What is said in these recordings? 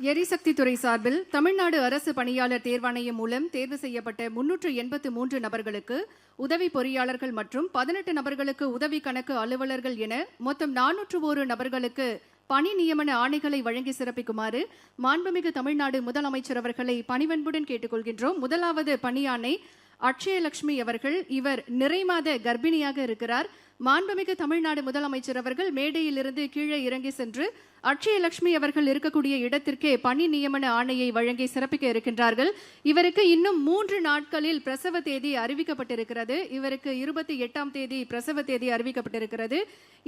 எரிசக்தி துறை சார்பில் தமிழ்நாடு அரசு பணியாளர் தேர்வாணையம் மூலம் தேர்வு செய்யப்பட்ட 383 நபர்களுக்கு உதவி பொறியாளர்கள் மற்றும் 18 நபர்களுக்கு உதவி கணக்கு அலுவலர்கள் என மொத்தம் 401 நபர்களுக்கு பணி நியமன ஆணைகளை வழங்கி சிறப்பிக்குமாறு மாண்புமிகு தமிழ்நாடு முதலமைச்சர் அவர்களை பணிவன்புடன் கேட்டுக்கொள்கின்றோம். முதலாவது பணியாணை அக்ஷயலட்சுமி அவர்கள். இவர் நிறைமாத கர்ப்பிணியாக இருக்கிறார். மாண்புமிகு தமிழ்நாடு முதலமைச்சர் அவர்கள் மேடையிலிருந்து கீழே இறங்கி சென்று அக்ஷயலட்சுமி அவர்கள் இருக்கக்கூடிய இடத்திற்கே பணி நியமன ஆணையை வழங்கி சிறப்பிக்க இருக்கின்றார்கள். இவருக்கு இன்னும் 3 நாட்களில் பிரசவ தேதி அறிவிக்கப்பட்டிருக்கிறது. இவருக்கு 28ஆம் தேதி பிரசவ தேதி அறிவிக்கப்பட்டிருக்கிறது.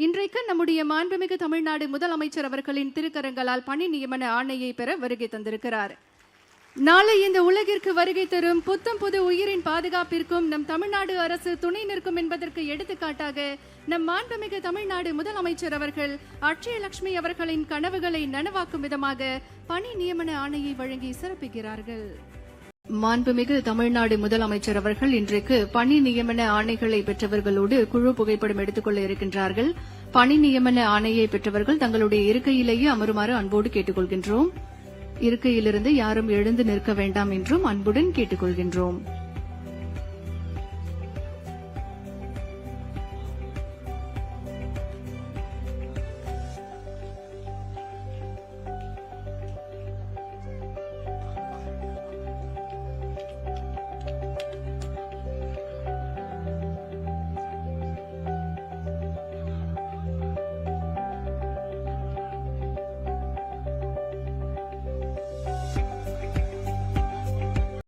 இன்றைக்கு நம்முடைய மாண்புமிகு தமிழ்நாடு முதலமைச்சர் அவர்களின் திருக்கரங்களால் பணி நியமன ஆணையை பெற வருகை தந்திருக்கிறார். நாளை இந்த உலகிற்கு வருகை தரும் புத்தம் புது உயிரின் பாதுகாப்பிற்கும் நம் தமிழ்நாடு அரசு துணை நிற்கும் என்பதற்கு எடுத்துக்காட்டாக நம் மாண்புமிகு தமிழ்நாடு முதலமைச்சர் அவர்கள் அக்ஷயலட்சுமி அவர்களின் கனவுகளை நனவாக்கும் விதமாக பணி நியமன ஆணையை வழங்கி சிறப்பிக்கிறார்கள். மாண்புமிகு தமிழ்நாடு முதலமைச்சர் அவர்கள் இன்றைக்கு பணி நியமன ஆணைகளை பெற்றவர்களோடு குழு புகைப்படம் எடுத்துக்கொள்ள இருக்கின்றார்கள். பணி நியமன ஆணையை பெற்றவர்கள் தங்களுடைய இருக்கையிலேயே அமருமாறு அன்போடு கேட்டுக்கொள்கின்றோம். இருக்கையிலிருந்து யாரும் எழுந்து நிற்க வேண்டாம் என்றும் அன்புடன் கேட்டுக்கொள்கின்றோம்.